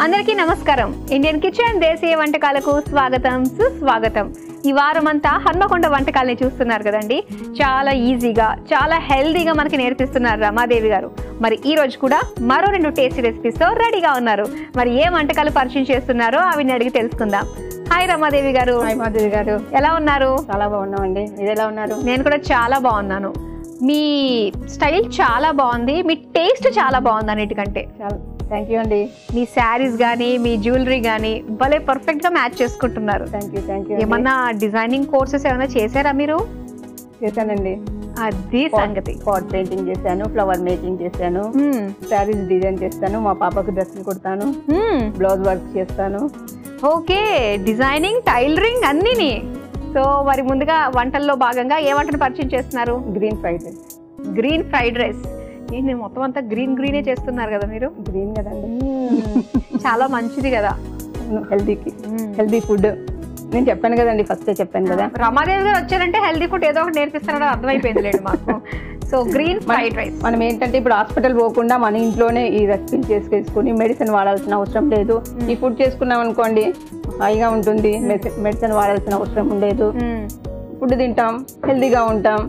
అందరికీ నమస్కారం. Indian kitchen దేశీయ వంటకాలకు స్వాగతం సుస్వాగతం. ఈ వారమంతా హన్మకొండ వంటకాలని చూస్తున్నారు కదండి. చాలా ఈజీగా చాలా హెల్దీగా మనకి నేర్పిస్తున్నారు రమాదేవి గారు. మరి ఈ రోజు కూడా మరో 2 టేస్టీ రెసిపీస్ తో రెడీగా ఉన్నారు. మరి ఏ వంటకాలు పరిచయం చేస్తున్నారో అవిని అడిగి తెలుసుకుందాం. హాయ్ రమాదేవి గారు. హాయ్ మాధవి గారు, ఎలా ఉన్నారు? చాలా బాగున్నామండి. మీరు ఎలా ఉన్నారు? నేను కూడా చాలా బాగున్నాను. మీ స్టైల్ చాలా బాగుంది, మీ టేస్ట్ చాలా బాగుంది అన్నిటికంటే. థ్యాంక్ యూ అండి. మీ శారీస్ కానీ మీ జ్యువెలరీ కానీ భలే పర్ఫెక్ట్ గా మ్యాచ్ చేసుకుంటున్నారు. Thank you. ఏమన్నా డిజైనింగ్ కోర్సెస్ ఏమైనా చేశారా మీరు? చేశానండి. అది సంగతి. పాట్ పెయింటింగ్ చేశాను, ఫ్లవర్ మేకింగ్ చేశాను, శారీస్ డిజైన్ చేస్తాను, మా పాపకు డ్రెస్సులు కుడతాను, బ్లౌజ్ వర్క్ చేస్తాను. ఓకే, డిజైనింగ్, టైలరింగ్ అన్నీని. సో మరి ముందుగా వంటల్లో భాగంగా ఏ వంటను పరిచయం చేస్తున్నారు? Green fried rice. Green fried rice. ఏంటి మొత్తం అంతా గ్రీనే చేస్తున్నారు కదా మీరు? గ్రీన్ కదండి, చాలా మంచిది కదా హెల్దీకి. హెల్దీ ఫుడ్ నేను చెప్పాను కదండి, ఫస్ట్ చెప్పాను కదా. రమాదేవి గారు వచ్చారంటే హెల్దీ ఫుడ్ ఏదో ఒకటి నేర్పిస్తారని అర్థమైపోయింది లేండి మాకు. So green fried rice. మనం ఏంటంటే ఇప్పుడు హాస్పిటల్ పోకుండా మన ఇంట్లోనే ఈ రెసిపీలు చేసుకొని మెడిసిన్ వాడాల్సిన అవసరం లేదు. ఈ ఫుడ్ చేసుకున్నాం అనుకోండి హాయిగా ఉంటుంది, మెడిసిన్ వాడాల్సిన అవసరం ఉండదు. ఫుడ్ తింటాం, హెల్దీగా ఉంటాం.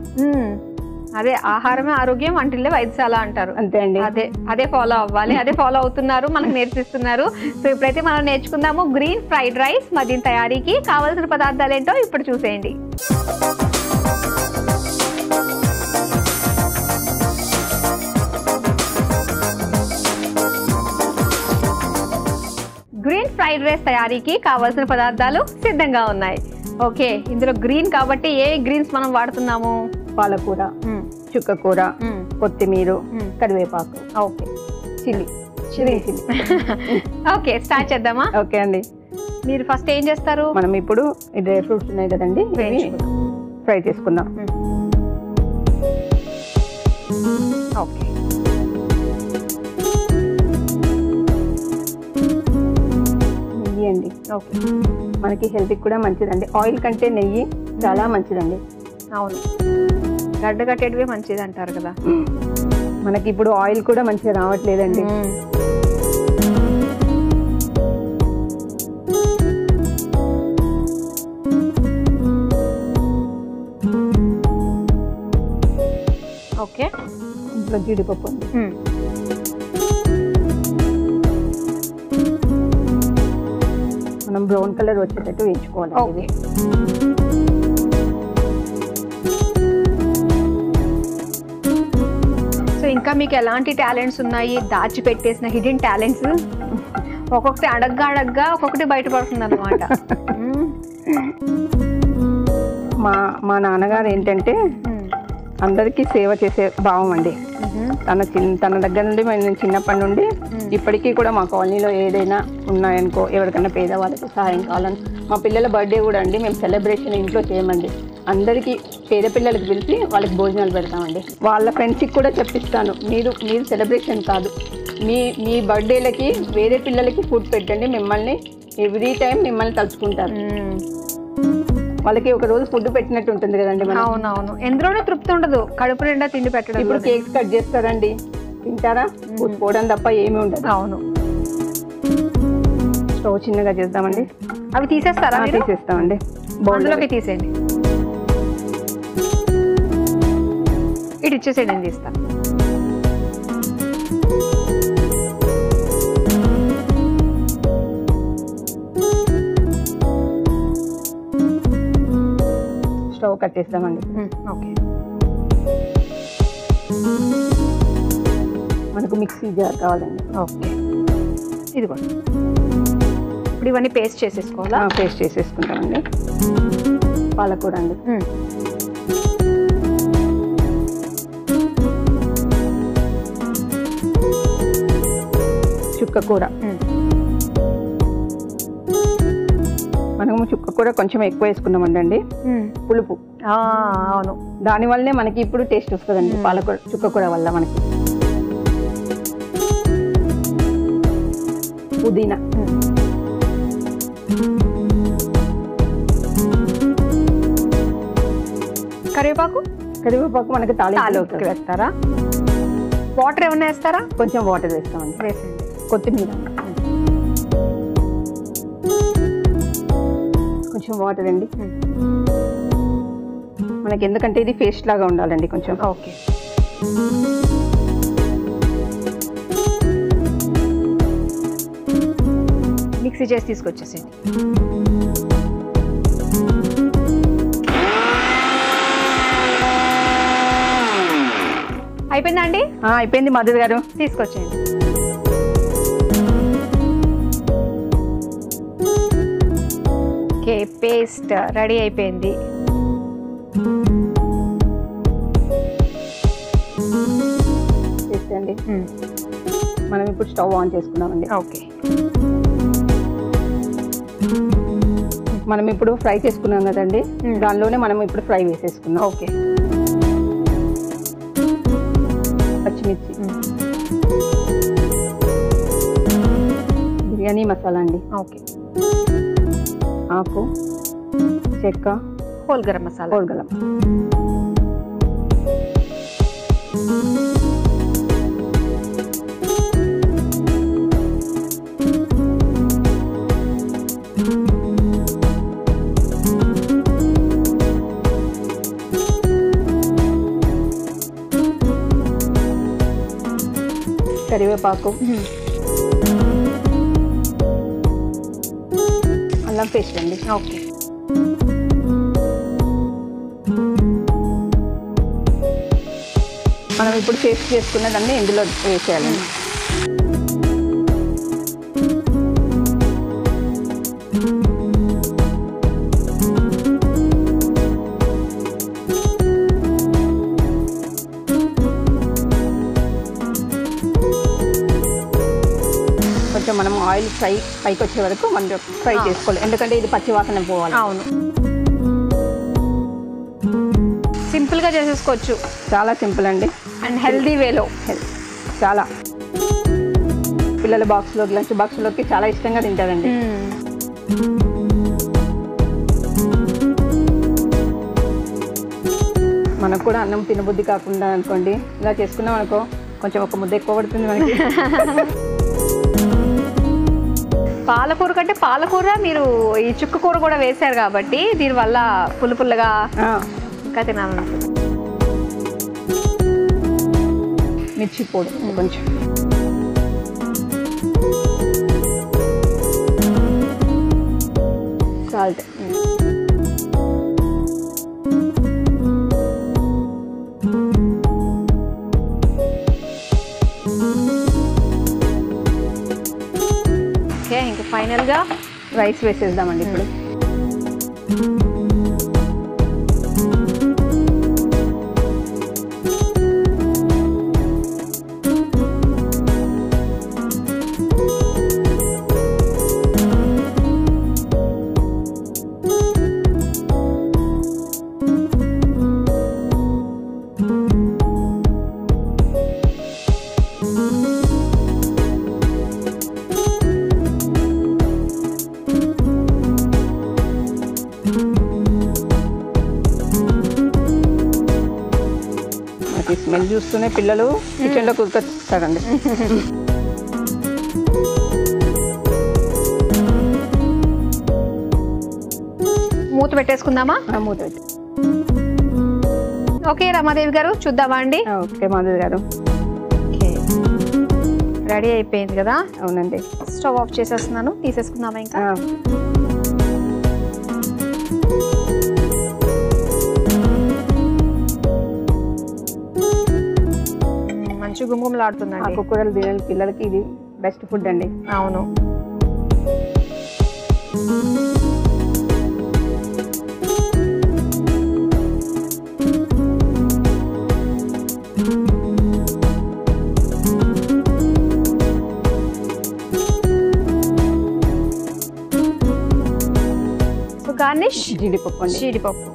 అదే ఆహారమే ఆరోగ్యం, వంటిల్లే వైద్యశాల అంటారు. అంతే అండి. అదే ఫాలో అవ్వాలి. అదే ఫాలో అవుతున్నారు, మనకు నేర్పిస్తున్నారు. సో ఇప్పుడైతే మనం నేర్చుకుందాము గ్రీన్ ఫ్రైడ్ రైస్. మరి దీని తయారీకి కావాల్సిన పదార్థాలు ఏంటో ఇప్పుడు చూసేయండి. గ్రీన్ ఫ్రైడ్ రైస్ తయారీకి కావాల్సిన పదార్థాలు సిద్ధంగా ఉన్నాయి. ఓకే, ఇందులో గ్రీన్ కాబట్టి ఏ గ్రీన్స్ మనం వాడుతున్నాము? పాలకూర, చుక్కకూర, కొత్తిమీర, కరివేపాకు, ఓకే, చిల్లీ. ఓకే, స్టార్ట్ చేద్దామా? ఓకే అండి. మీరు ఫస్ట్ ఏం చేస్తారు? మనం ఇప్పుడు ఈ డ్రై ఫ్రూట్స్ ఉన్నాయి కదండి, ఫ్రై చేసుకుందాం. ఓకే, నెయ్యి అండి. ఓకే, మనకి హెల్త్కి కూడా మంచిదండి. ఆయిల్ కంటే నెయ్యి చాలా మంచిదండి. అవును, గడ్డ కట్టేటివే మంచిది అంటారు కదా. మనకి ఇప్పుడు ఆయిల్ కూడా మంచిగా రావట్లేదండి. ఓకే, ఇంట్లో జీడిపప్పు అండి. మనం బ్రౌన్ కలర్ వచ్చేటట్టు వేయించుకోవాలి. ఓకే, సో ఇంకా మీకు ఎలాంటి టాలెంట్స్ ఉన్నాయి? దాచిపెట్టేసిన హిడెన్ టాలెంట్స్ ఒక్కొక్కటి అడగ్గా ఒక్కొక్కటి బయటపడుతుంది అన్నమాట. మా నాన్నగారు ఏంటంటే అందరికీ సేవ చేసే భావం అండి. తన దగ్గర నుండి నేను చిన్నప్పటి నుండి ఇప్పటికీ కూడా మా కాలనీలో ఏదైనా ఉన్నాయనుకో, ఎవరికైనా పేదవాళ్ళకి సహాయం కావాలని, మా పిల్లల బర్త్డే కూడా అండి మేము సెలబ్రేషన్ ఇంట్లో చేయమండి. అందరికీ పేద పిల్లలకి పిలిచి వాళ్ళకి భోజనాలు పెడతామండి. వాళ్ళ ఫ్రెండ్స్కి కూడా చెప్పిస్తాను, మీరు సెలబ్రేషన్ కాదు, మీ బర్త్డేలకి వేరే పిల్లలకి ఫుడ్ పెట్టండి, మిమ్మల్ని ఎవ్రీ టైం మిమ్మల్ని తలుచుకుంటారు. వాళ్ళకి ఒక రోజు ఫుడ్ పెట్టినట్టు ఉంటుంది కదండి. అవునవును, ఎందులోనే తృప్తి ఉండదు, కడుపు నిండా తిండి పెట్టడం. ఇప్పుడు కేక్స్ కట్ చేస్తారండి, తింటారా? పోవడం తప్ప ఏమీ ఉండదు. అవును, స్టవ్ చిన్నగా చేద్దామండి. అవి తీసేస్తారా? తీసేస్తామండి, అందులోకి తీసేయండి. ఇటు ఇచ్చేసేయండి, నేను తీస్తాను. స్టవ్ కట్టేస్తామండి. ఓకే, మనకు మిక్సీ జార్ కావాలండి. ఓకే, ఇదిగోండి. ఇప్పుడు ఇవన్నీ పేస్ట్ చేసేసుకోవాలా? పేస్ట్ చేసేసుకుంటామండి. పాలకూర అండి, చుక్కకూర. మనము చుక్కకూర కొంచెం ఎక్కువ వేసుకున్నామండి, పులుపు. అవును, దానివల్లనే మనకి ఇప్పుడు టేస్ట్ వస్తుందండి పాలకూర చుక్కకూర వల్ల. మనకి పుదీనా, కరివేపాకు మనకి తాలింపులోకి వేస్తారా? వాటర్ ఏమన్నా వేస్తారా? కొంచెం వాటర్ వేస్తామండి. వేసండి. కొత్తిమీర, కొంచెం వాటర్ అండి. మనకి ఎందుకంటే ఇది పేస్ట్ లాగా ఉండాలండి కొంచెం. ఓకే. మిక్సీ చేసి తీసుకొచ్చేసేయండి. అయిపోయిందా అండి? అయిపోయింది మాధవి గారు, తీసుకొచ్చేయండి. ఓకే, పేస్ట్ రెడీ అయిపోయింది. చేసేయండి. మనం ఇప్పుడు స్టవ్ ఆన్ చేసుకున్నామండి. ఓకే. మనం ఇప్పుడు ఫ్రై చేసుకున్నాం కదండి, దానిలోనే మనం ఇప్పుడు ఫ్రై వేసేసుకున్నాం. ఓకే. పచ్చిమిర్చి, బిర్యానీ మసాలా అండి. ఓకే. ఆకు, చెక్క, హోల్ గరం మసాలా. హోల్ గరం. కరివేపాకు, అల్లం పేస్ట్ అండి. ఓకే. మనం ఇప్పుడు పేస్ట్ చేసుకున్న దాన్ని ఇందులో వేసేయాలండి. కొంచెం మనం ఆయిల్ పైకి వచ్చే వరకు మనం ఫ్రై చేసుకోవాలి, ఎందుకంటే ఇది పచ్చి వాసన పోవాలి. అవును, సింపుల్గా చేసేసుకోవచ్చు. చాలా సింపుల్ అండి, అండ్ హెల్దీ వేలో. చాలా పిల్లల బాక్స్లోకి, లంచ్ బాక్స్లోకి చాలా ఇష్టంగా తింటారండి. మనకు కూడా అన్నం తినబుద్ధి కాకుండా అనుకోండి, ఇలా చేసుకున్నాం అనుకో కొంచెం ఒక ముద్ద ఎక్కువ పడుతుంది మనకి. పాలకూర కంటే పాలకూర మీరు ఈ చుక్క కూర కూడా వేశారు కాబట్టి దీనివల్ల పుల్లగా ఇంకా తినాలనుకుంటుంది. మిర్చి పొడి కొంచెం, సాల్ట్, ఓకే. ఇంకా ఫైనల్గా రైస్ వేసేద్దామండి ఇప్పుడు. స్మెల్ చూస్తూనే పిల్లలు కిచెన్లో కూర్చొస్తారండి. మూత పెట్టేసుకుందామా? మూత పెట్టి. ఓకే రమాదేవి గారు, చూద్దామా అండి? ఓకే మాధవి గారు, రెడీ అయిపోయింది కదా? అవునండి. స్టవ్ ఆఫ్ చేసేస్తున్నాను, తీసేసుకుందామా ఇంకా? మంచి గుమగుమలాడుతుందండి. ఆకుకూరలు తినే పిల్లలకి ఇది బెస్ట్ ఫుడ్ అండి. అవును. సో గార్నిష్ జీడిపప్పు అండి. జీడిపప్పు.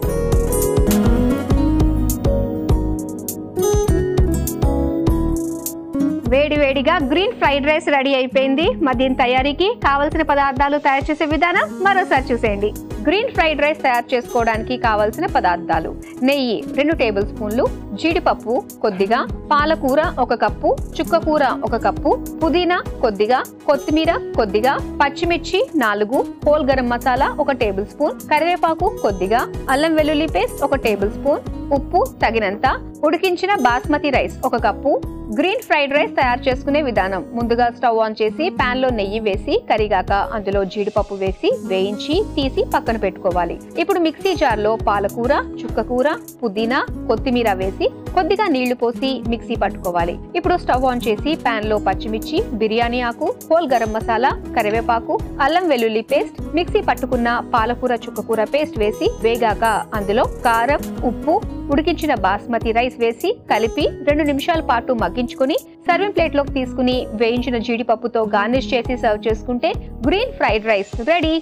వేడి వేడిగా గ్రీన్ ఫ్రైడ్ రైస్ రెడీ అయిపోయింది. మరి దీని తయారీకి కావాల్సిన పదార్థాలు తయారు చేసే విధానం మరోసారి చూసేయండి. గ్రీన్ ఫ్రైడ్ రైస్ తయారు చేసుకోవడానికి కావాల్సిన పదార్థాలు: నెయ్యి 2 టేబుల్ స్పూన్లు, జీడిపప్పు కొద్దిగా, పాలకూర 1 కప్పు, చుక్కకూర 1 కప్పు, పుదీనా కొద్దిగా, కొత్తిమీర కొద్దిగా, పచ్చిమిర్చి 4, whole garam masala 1 table spoon, కరివేపాకు కొద్దిగా, అల్లం వెల్లుల్లి పేస్ట్ 1 టేబుల్ స్పూన్, ఉప్పు తగినంత, ఉడికించిన basmati rice 1 cup. Green fried rice తయారు చేసుకునే విధానం: ముందుగా స్టవ్ ఆన్ చేసి పాన్ లో నెయ్యి వేసి కరిగాక అందులో జీడిపప్పు వేసి వేయించి తీసి పక్కన పెట్టుకోవాలి. ఇప్పుడు మిక్సీ జార్ లో పాలకూర, చుక్కకూర, పుదీనా, కొత్తిమీర వేసి కొద్దిగా నీళ్లు పోసి మిక్సీ పట్టుకోవాలి. ఇప్పుడు స్టవ్ ఆన్ చేసి పాన్ లో పచ్చిమిర్చి, బిర్యానీ ఆకు, హోల్ గరం మసాలా, కరివేపాకు, అల్లం వెల్లుల్లి పేస్ట్, మిక్సీ పట్టుకున్న పాలకూర, చుక్కకూర పేస్ట్ వేసి వేగాక అందులో కారం, ఉప్పు, ఉడికించిన బాస్మతి రైస్ వేసి కలిపి 2 నిమిషాల పాటు మగ్గించుకుని సర్వింగ్ ప్లేట్ లోకి తీసుకుని వేయించిన జీడిపప్పుతో గార్నిష్ చేసి సర్వ్ చేసుకుంటే green fried rice ready.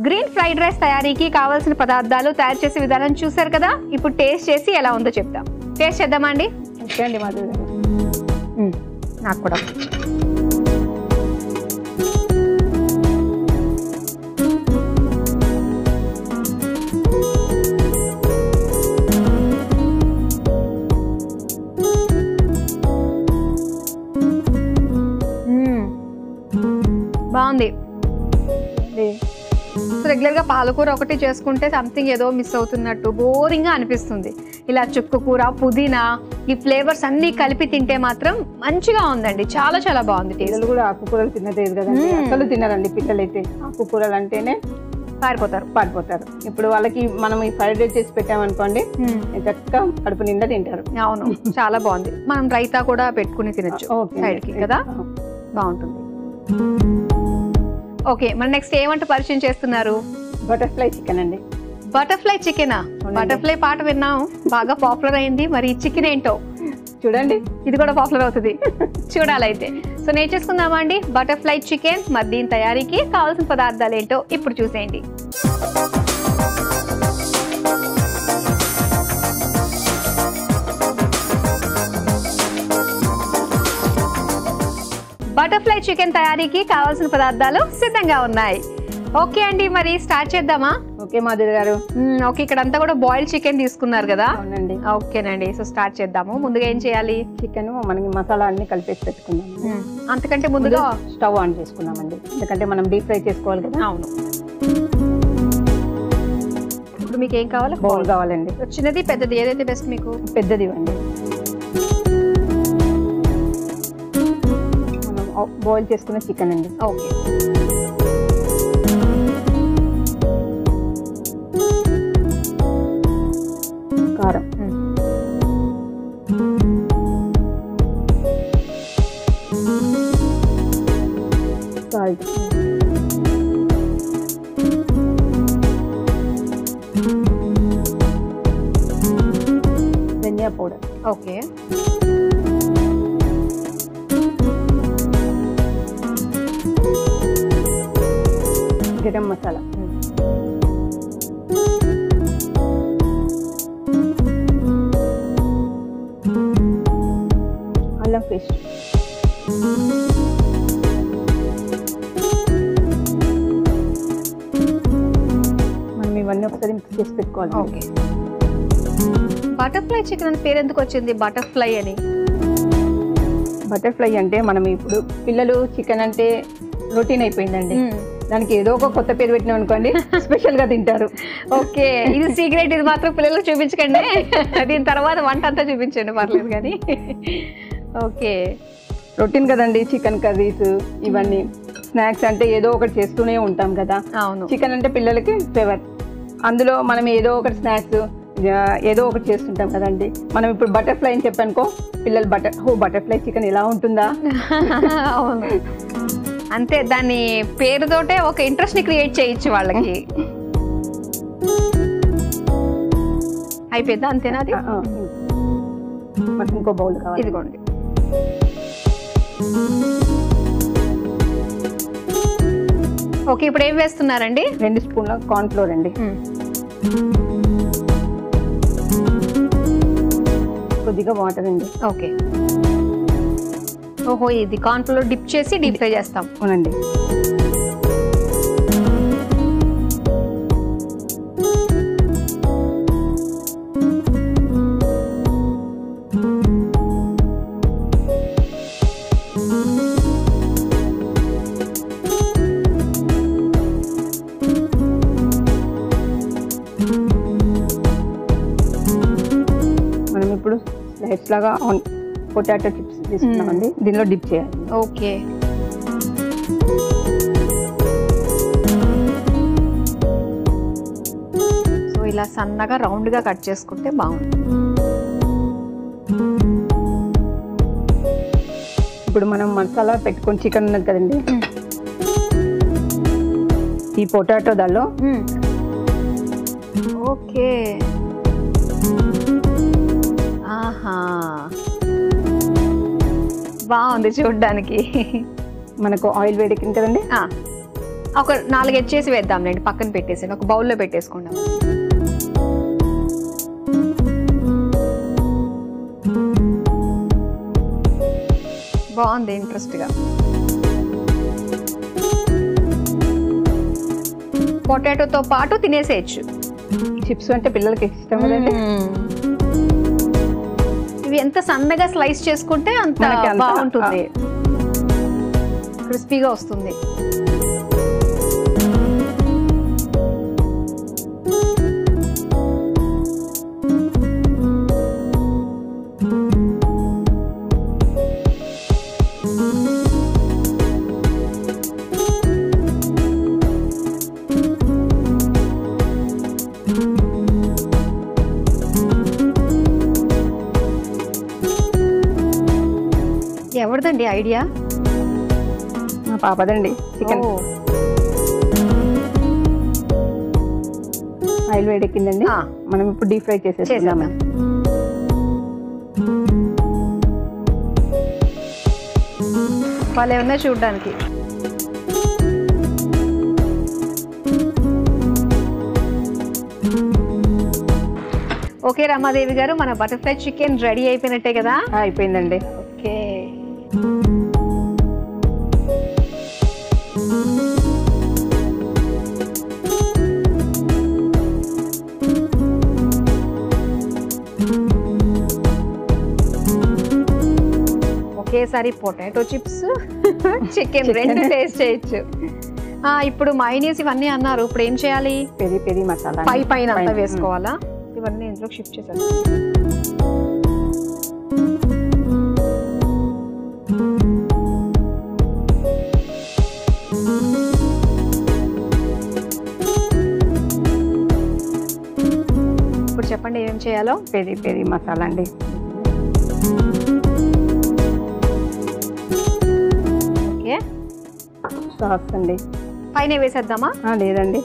Green fried rice తయారీకి కావాల్సిన పదార్థాలు తయారు చేసే విధానం చూసారు కదా. ఇప్పుడు టేస్ట్ చేసి ఎలా ఉందో చెప్తాం. టేస్ట్ చేద్దామా అండి? ఓకే అండి మాధవి గారు. నాకు కూడా బాగుంది. రెగ్యులర్ గా పాలకూర ఒకటి చేసుకుంటే సంథింగ్ ఏదో మిస్ అవుతున్నట్టు బోరింగ్ గా అనిపిస్తుంది. ఇలా చుక్కకూర, పుదీనా, ఈ ఫ్లేవర్స్ అన్ని కలిపి తింటే మాత్రం మంచిగా ఉందండి. చాలా చాలా బాగుంది. పిల్లలు కూడా ఆకుకూరలు తినలేదు కదండి, అసలు తినరండి పిల్లలు అయితే. ఆకుకూరలు అంటేనే పారిపోతారు. ఇప్పుడు వాళ్ళకి మనం ఈ ఫ్రైడ్ రైస్ చేసి పెట్టామనుకోండి, చక్కగా కడుపు నిండా తింటారు. అవును, చాలా బాగుంది. మనం రైతా కూడా పెట్టుకుని తినచ్చు సైడ్ కి కదా, బాగుంటుంది. ఓకే, మరి నెక్స్ట్ ఏమంటే పరిచయం చేస్తున్నారు? బటర్ఫ్లై చికెన్ అండి. బటర్ఫ్లై చికెనా? బటర్ఫ్లై పాట విన్నాం, బాగా పాపులర్ అయింది. మరి చికెన్ ఏంటో చూడండి, ఇది కూడా పాపులర్ అవుతుంది, చూడాలైతే. సో నేర్చేసుకుందామా అండి బటర్ఫ్లై చికెన్. మరి దీని తయారీకి కావాల్సిన పదార్థాలు ఏంటో ఇప్పుడు చూసేయండి. బటర్ఫ్లై చికెన్ తయారీకి కావాల్సిన పదార్థాలు సిద్ధంగా ఉన్నాయి. ఓకే అండి, మరి స్టార్ట్ చేద్దామా? ఓకే మాధురి గారు. ఓకే, ఇక్కడ అంతా కూడా బాయిల్డ్ చికెన్ తీసుకున్నారు కదా? అవునండి. ఓకేనండి, సో స్టార్ట్ చేద్దాము. ముందుగా ఏం చేయాలి? చికెన్ మనకి మసాలా అన్ని కలిపేసి పెట్టుకుందాం. అంతకంటే ముందుగా స్టవ్ ఆన్ చేసుకున్నామండి, ఎందుకంటే మనం డీప్ ఫ్రై చేసుకోవాలి కదా. అవును. ఇప్పుడు మీకు ఏం కావాలి? బౌల్ కావాలండి. చిన్నది పెద్దది ఏదైతే బెస్ట్ మీకు? పెద్దది ఇవ్వండి. మనం బాయిల్ చేసుకున్న చికెన్ అండి. ఓకే. కారం, సాల్ట్, ధనియా పౌడర్, ఓకే, గరం మసాలా, అల్లం పేస్ట్, మనం ఇవన్నీ ఒకసారి మిక్స్ చేసి పెట్టుకోవాలి. ఓకే. బటర్ఫ్లై చికెన్ అని పేరు ఎందుకు వచ్చింది, బటర్ఫ్లై అని? బటర్ఫ్లై అంటే మనం ఇప్పుడు పిల్లలు చికెన్ అంటే రొటీన్ అయిపోయిందండి, దానికి ఏదో ఒక కొత్త పేరు పెట్టినాం అనుకోండి, స్పెషల్ గా తింటారు. ఓకే, ఇది సీక్రెట్, ఇది మాత్రం పిల్లలకు చూపించకండి. దీని తర్వాత వంట అంతా చూపించండి, పర్లేదు కానీ. ఓకే, రొటీన్ కదండి చికెన్ కర్రీస్ ఇవన్నీ. స్నాక్స్ అంటే ఏదో ఒకటి చేస్తూనే ఉంటాం కదా. అవును. చికెన్ అంటే పిల్లలకి ఫేవర్, అందులో మనం ఏదో ఒకటి స్నాక్స్ ఏదో ఒకటి చేస్తుంటాం కదండి. మనం ఇప్పుడు బటర్ఫ్లై అని చెప్పనుకో, పిల్లలు బటర్ఫ్లై చికెన్ ఎలా ఉంటుందా? అవును, అంతే. దాని పేరుతోటే ఒక ఇంట్రెస్ట్ ని క్రియేట్ చేయొచ్చు వాళ్ళకి. అయిపోయిందా? అంతేనా? అది మనకి ఇంకో బౌల్ కావాలి. ఇదిగోండి. ఓకే, ఇప్పుడు ఏం వేస్తున్నారండి? 2 స్పూన్ల కార్న్ ఫ్లోర్ అండి, కొద్దిగా వాటర్ అండి. ఓకే. ఓహో, ఇది కార్న్ ఫ్లోర్ డిప్ చేసి డీప్ ఫ్రై చేస్తాం. అవునండి. మనం ఇప్పుడు స్లైడ్స్ లాగా పొటాటో చిప్స్ తీసుకున్నామండి, దీనిలో డిప్ చేయాలి. ఓకే. సో ఇలా సన్నగా రౌండ్ గా కట్ చేసుకుంటే బాగుంటుంది. ఇప్పుడు మనం మసాలా పెట్టుకొని చికెన్ ఉన్నది కదండి, ఈ పొటాటో దానిలో ఓకే. ఆహా, బాగుంది చూడ్డానికి. మనకు ఆయిల్ వేడెక్కింది కదండి, ఒక 4 ఎచ్చేసి వేద్దాంలేండి, పక్కన పెట్టేసి ఒక బౌల్లో పెట్టేసుకుందాం. బాగుంది, ఇంట్రెస్ట్గా. పొటాటోతో పాటు తినేసేయచ్చు. చిప్స్ అంటే పిల్లలకి ఇష్టం కదండి. ఇవి ఎంత సన్నగా స్లైస్ చేసుకుంటే అంత బాగుంటుంది, క్రిస్పీగా వస్తుంది. ఎవరిదండి ఐడియా? మా పాపదండి. చికెన్ ఆయిల్ వేడెక్కిందండి, మనం ఇప్పుడు డీప్ ఫ్రై చేసేసుకుందాం. వాళ్ళు ఏమన్నా చూడడానికి. ఓకే రమాదేవి గారు, మన బటర్ఫ్లై చికెన్ రెడీ అయిపోయినట్టే కదా? అయిపోయిందండి. ఓకే. ఒకేసారి పొటాటో చిప్స్, చికెన్ రెండు టేస్ట్ చేయొచ్చు. ఇప్పుడు మైనీస్ ఇవన్నీ అన్నారు, ఇప్పుడు ఏం చేయాలి? పెరి పెరి మసాలా పైన అంతా వేసుకోవాలా? ఇవన్నీ ఇందులో షిఫ్ట్ చేశారు. ఇప్పుడు చెప్పండి ఏం చేయాలో. పెరి పెరి మసాలా అండి, ఓకే. సాస్ అండి, పైన వేసేద్దామా? లేదండి,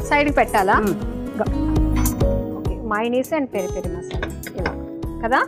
సైడ్కి పెట్టాలా? Okay, mayonnaise and peri peri masala ఇలా కదా?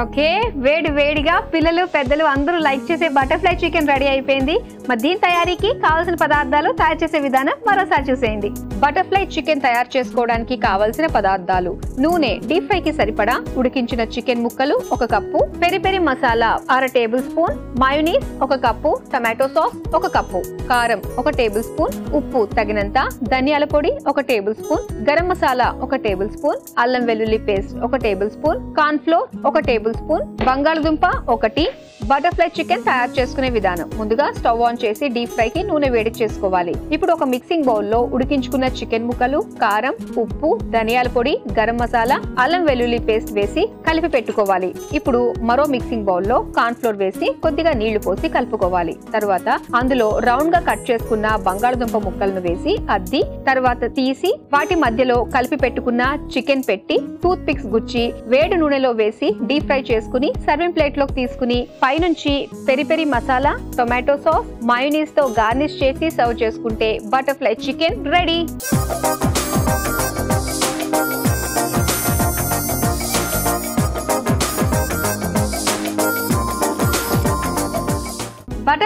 ఓకే, వేడి వేడిగా పిల్లలు పెద్దలు అందరూ లైక్ చేసే బటర్ఫ్లై చికెన్ రెడీ అయిపోయింది. మరి దీని తయారీకి కావాల్సిన పదార్థాలు, తయారు చేసే విధానం మరోసారి చూసేయండి. బటర్ఫ్లై చికెన్ తయారు చేసుకోవడానికి కావలసిన పదార్థాలు: నూనె, డీప్ ఫ్రై కి సరిపడా, ఉడికించిన చికెన్ ముక్కలు 1 cup, peri peri masala 1/2 tablespoon, mayonnaise 1 cup, tomato sauce 1 cup, కారం 1 టేబుల్ స్పూన్, ఉప్పు తగినంత, ధనియాల పొడి 1 tablespoon, garam masala 1 tablespoon, అల్లం వెల్లుల్లి paste 1 tablespoon, corn flour 1 tablespoon, బంగాళదుంప 1. బటర్ఫ్లై చికెన్ తయారు చేసుకునే విధానం: ముందుగా స్టవ్ ఆన్ చేసి డీప్ ఫ్రై కి నూనె వేడి చేసుకోవాలి. ఇప్పుడు ఒక మిక్సింగ్ బౌల్ లో ఉడికించుకున్న చికెన్ ముక్కలు, కారం, ఉప్పు, ధనియాల పొడి, గరం మసాలా, అల్లం వెల్లుల్లి పేస్ట్ వేసి కలిపి పెట్టుకోవాలి. ఇప్పుడు మరో మిక్సింగ్ బౌల్ లో కార్న్ ఫ్లోర్ వేసి కొద్దిగా నీళ్లు పోసి కలుపుకోవాలి. తర్వాత అందులో రౌండ్ గా కట్ చేసుకున్న బంగాళదుంప ముక్కలను వేసి అద్ది తర్వాత తీసి వాటి మధ్యలో కలిపి పెట్టుకున్న చికెన్ పెట్టి టూత్ పిక్స్ గుచ్చి వేడి నూనెలో వేసి డీప్ ఫ్రై చేసుకుని సర్వింగ్ ప్లేట్ లోకి తీసుకుని పైనుంచి peri peri masala, tomato sauce, mayonnaise తో గార్నిష్ చేసి సర్వ్ చేసుకుంటే butterfly chicken ready.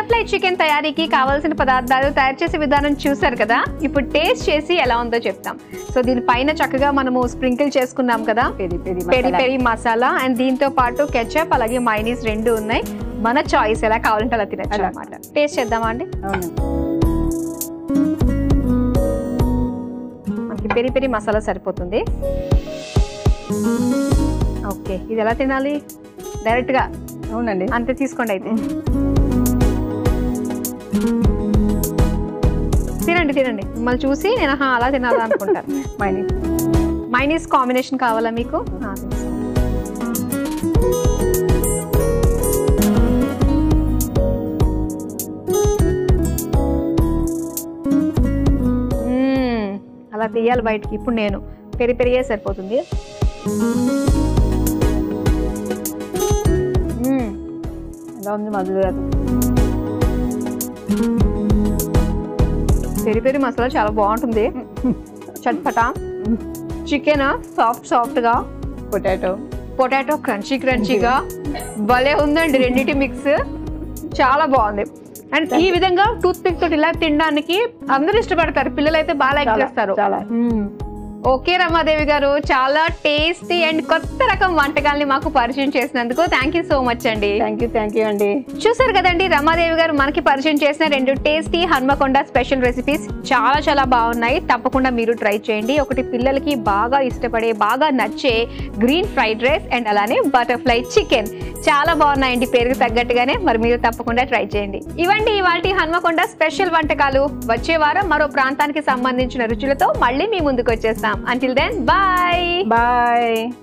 Butterfly chicken తయారీకి కావాల్సిన పదార్థాలు, తయారు చేసే విధానం చూసారు కదా. ఇప్పుడు టేస్ట్ చేసి ఎలా ఉందో చెప్తాం. సో దీనిపైన చక్కగా మనము స్ప్రింకిల్ చేసుకున్నాం కదా పెరి పెరి మసాలా, అండ్ దీంతో పాటు కెచప్ అలాగే మైనీస్ రెండు ఉన్నాయి. మన చాయిస్ ఎలా కావాలంటే అలా తినచ్చు అన్నమాట. టేస్ట్ చేద్దామా అండి? మనకి పెరి పెరి మసాలా సరిపోతుంది. ఓకే, ఇది ఎలా తినాలి? డైరెక్ట్ గా? అవునండి, అంతే తీసుకోండి అయితే. తినండి తినండి, మిమ్మల్ని చూసి నేను అలా తినాలా అనుకుంటాను. మైనీస్ కాంబినేషన్ కావాలా మీకు? అలా తీయాలి బయటికి. ఇప్పుడు నేను పెరి పెరిగే సరిపోతుంది. ఎలా ఉంది మధు గారు? పెరి పెరి మసాలా చాలా బాగుంటుంది. చట్పటా, చికెన్ సాఫ్ట్ గా, పొటాటో క్రంచీగా భలే ఉందండి. రెండింటి మిక్స్ చాలా బాగుంది. అండ్ ఈ విధంగా టూత్ పిక్ తోటి ఇలా తినడానికి అందరూ ఇష్టపడతారు. పిల్లలు అయితే బాగా లైక్ చేస్తారు. ఓకే రమాదేవి గారు, చాలా టేస్టీ అండ్ కొత్త రకం వంటకాలని మాకు పరిచయం చేసినందుకు థ్యాంక్ యూ సో మచ్ అండి. థ్యాంక్ యూ అండి. చూసారు కదండి, రమాదేవి గారు మనకి పరిచయం చేసిన 2 టేస్టీ హన్మకొండ స్పెషల్ రెసిపీస్ చాలా బాగున్నాయి. తప్పకుండా మీరు ట్రై చేయండి. ఒకటి పిల్లలకి బాగా ఇష్టపడే, బాగా నచ్చే గ్రీన్ ఫ్రైడ్ రైస్, అండ్ అలానే బటర్ఫ్లై చికెన్ చాలా బాగున్నాయండి. పేరుకు తగ్గట్టుగానే. మరి మీరు తప్పకుండా ట్రై చేయండి. ఇవండి ఇవాల్టి హన్మకొండ స్పెషల్ వంటకాలు. వచ్చే వారం మరో ప్రాంతానికి సంబంధించిన రుచులతో మళ్ళీ మీ ముందుకు వచ్చేస్తాం. Until then, bye.